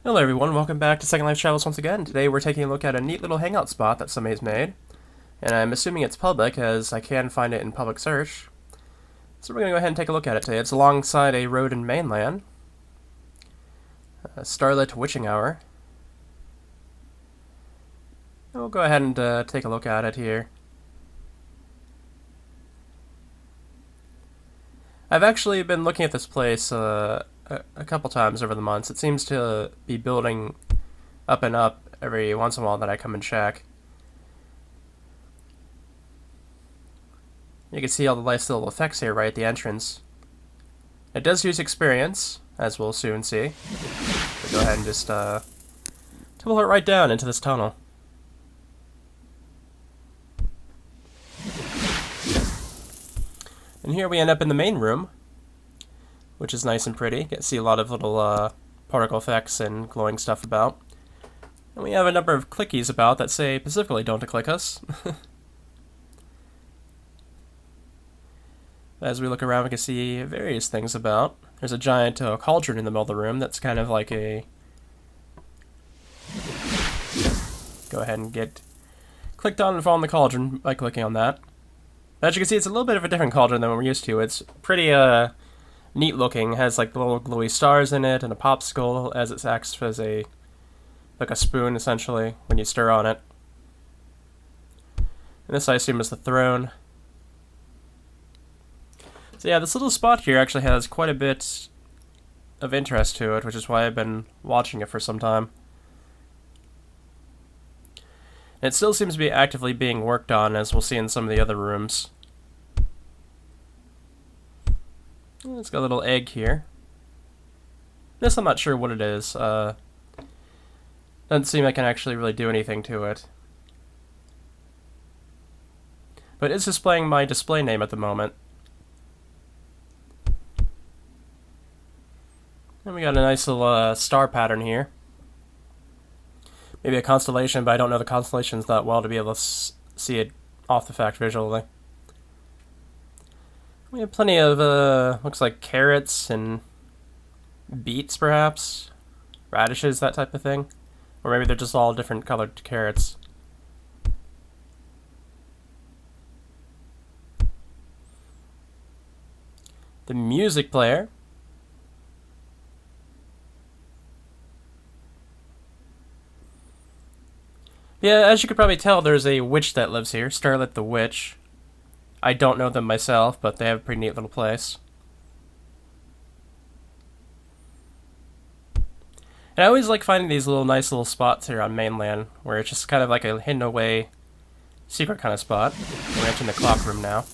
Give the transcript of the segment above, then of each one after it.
Hello everyone, welcome back to Second Life Travels once again. Today we're taking a look at a neat little hangout spot that somebody's made. And I'm assuming it's public, as I can find it in public search. So we're going to go ahead and take a look at it today. It's alongside a road in mainland. Starlit witching hour. And we'll go ahead and take a look at it here. I've actually been looking at this place a couple times over the months. It seems to be building up and up every once in a while that I come and check. You can see all the nice little effects here right at the entrance. It does use experience, as we'll soon see. So go ahead and just tunnel it right down into this tunnel. And here we end up in the main room, which is nice and pretty. You can see a lot of little particle effects and glowing stuff about. And we have a number of clickies about that say specifically don't to click us. As we look around, we can see various things about. There's a giant cauldron in the middle of the room that's kind of like a... Go ahead and get clicked on and fall in the cauldron by clicking on that. As you can see, it's a little bit of a different cauldron than we're used to. It's pretty neat looking. It has like little glowy stars in it and a popsicle as it acts as a spoon essentially when you stir on it. And this I assume is the throne. So yeah, this little spot here actually has quite a bit of interest to it, which is why I've been watching it for some time. And it still seems to be actively being worked on, as we'll see in some of the other rooms. It's got a little egg here. This I'm not sure what it is. Doesn't seem I can actually really do anything to it. But it's displaying my display name at the moment. And we got a nice little star pattern here. Maybe a constellation, but I don't know the constellations that well to be able to see it off the fact visually. We have plenty of, looks like carrots and beets, perhaps. Radishes, that type of thing. Or maybe they're just all different colored carrots. The music player. Yeah, as you could probably tell, there's a witch that lives here, Starlit the Witch. I don't know them myself, but they have a pretty neat little place. And I always like finding these nice little spots here on mainland, where it's just kind of like a hidden away, secret kind of spot. We're entering the clock room now.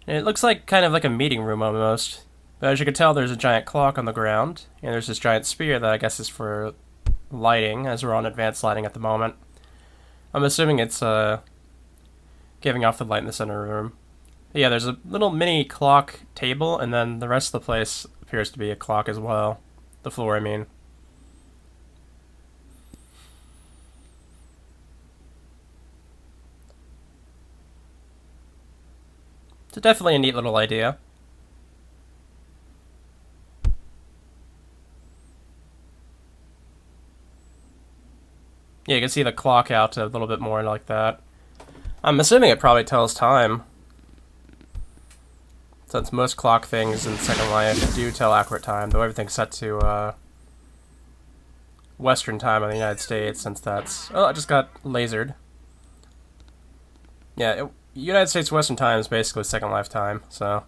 And it looks like kind of like a meeting room almost. But as you can tell, there's a giant clock on the ground, and there's this giant spear that I guess is for lighting, as we're on advanced lighting at the moment. I'm assuming it's giving off the light in the center of the room. But yeah, there's a little mini clock table, and then the rest of the place appears to be a clock as well. The floor, I mean. It's definitely a neat little idea. Yeah, you can see the clock out a little bit more like that. I'm assuming it probably tells time, since most clock things in Second Life do tell accurate time, though everything's set to Western time in the United States, since that's... Oh, I just got lasered. Yeah, United States Western time is basically Second Life time, so...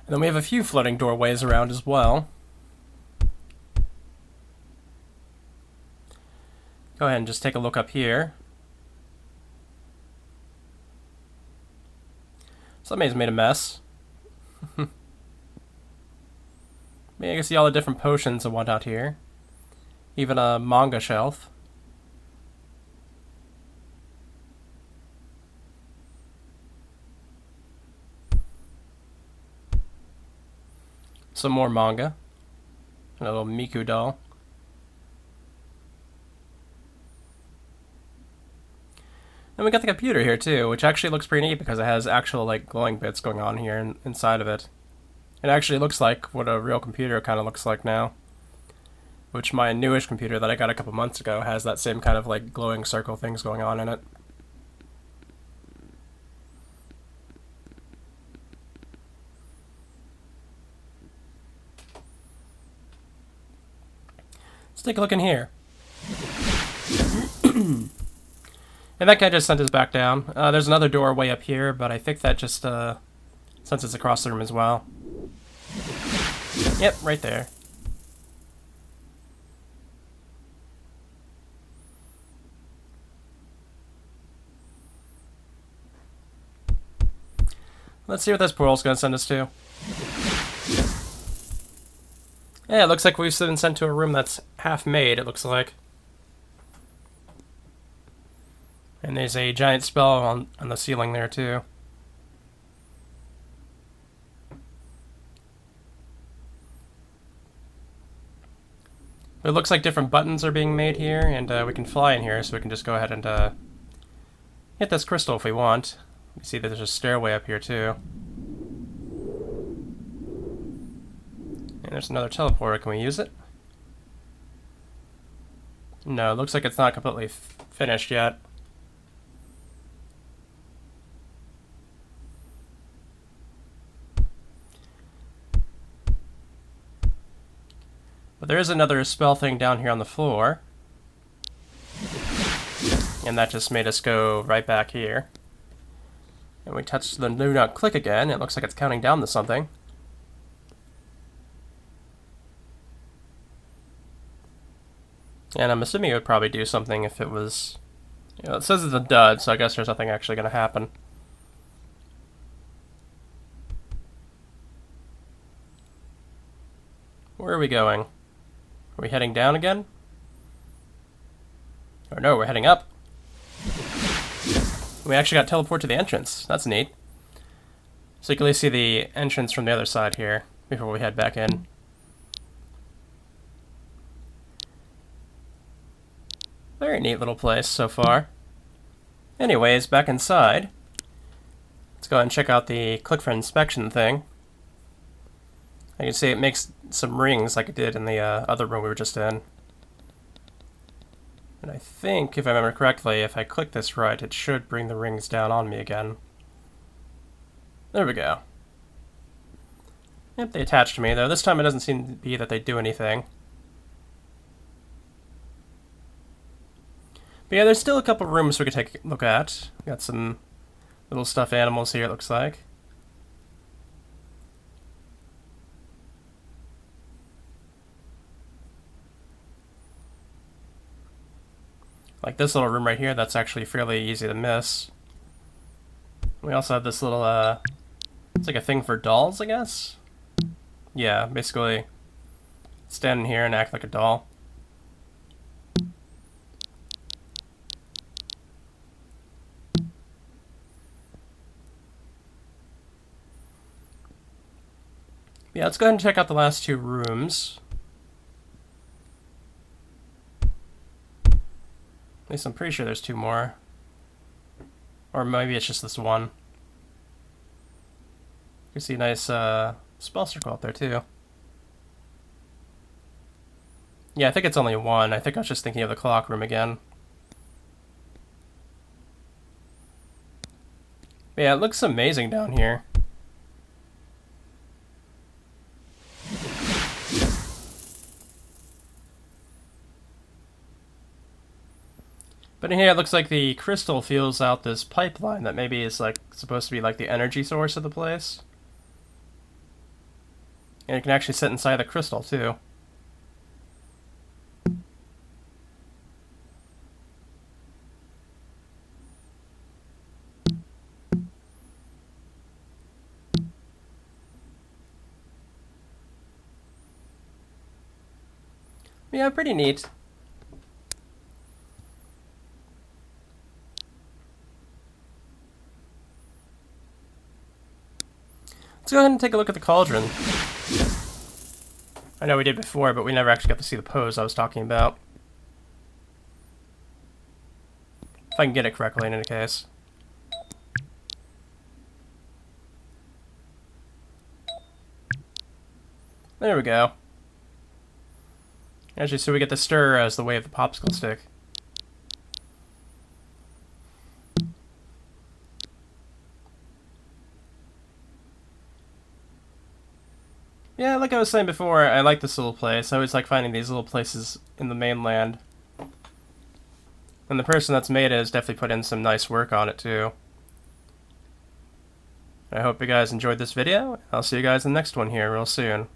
And then we have a few floating doorways around as well. Go ahead and just take a look up here. Somebody's made a mess. Maybe I can see all the different potions and whatnot here. Even a manga shelf. Some more manga. And a little Miku doll. And we got the computer here too, which actually looks pretty neat because it has actual like glowing bits going on here inside of it. It actually looks like what a real computer kind of looks like now. Which my newish computer that I got a couple months ago has that same kind of like glowing circle things going on in it. Let's take a look in here. And that guy just sent us back down. There's another door way up here, but I think that just sends us across the room as well. Yep, right there. Let's see what this portal's going to send us to. Yeah, it looks like we've been sent to a room that's half made, it looks like. And there's a giant spell on the ceiling there, too. It looks like different buttons are being made here, and we can fly in here, so we can just go ahead and hit this crystal if we want. You see that there's a stairway up here, too. And there's another teleporter. Can we use it? No, it looks like it's not completely finished yet. But there is another spell thing down here on the floor. And that just made us go right back here. And we touch the do not click again. It looks like it's counting down to something. And I'm assuming it would probably do something if it was... You know, it says it's a dud, so I guess there's nothing actually going to happen. Where are we going? Are we heading down again? Or no, we're heading up. We actually got teleported to the entrance. That's neat. So you can at least see the entrance from the other side here before we head back in. Very neat little place so far. Anyways, back inside. Let's go ahead and check out the click for inspection thing. I can see it makes some rings like it did in the other room we were just in. And I think, if I remember correctly, if I click this right, it should bring the rings down on me again. There we go. Yep, they attach to me, though. This time it doesn't seem to be that they do anything. But yeah, there's still a couple rooms we could take a look at. Got some little stuffed animals here, it looks like. Like this little room right here, that's actually fairly easy to miss. We also have this little, it's like a thing for dolls, I guess? Yeah, basically stand in here and act like a doll. Yeah, let's go ahead and check out the last two rooms. At least I'm pretty sure there's two more. Or maybe it's just this one. You see a nice spell circle out there too. Yeah, I think it's only one. I think I was just thinking of the clock room again. But yeah, it looks amazing down here. But in here it looks like the crystal feels out this pipeline that maybe is like supposed to be like the energy source of the place. And it can actually sit inside the crystal too. Yeah, pretty neat. Let's go ahead and take a look at the cauldron. I know we did before, but we never actually got to see the pose I was talking about. If I can get it correctly in any case. There we go. Actually, so we get the stir as the way of the popsicle stick. Yeah, like I was saying before, I like this little place. I always like finding these little places in the mainland. And the person that's made it has definitely put in some nice work on it, too. I hope you guys enjoyed this video. I'll see you guys in the next one here real soon.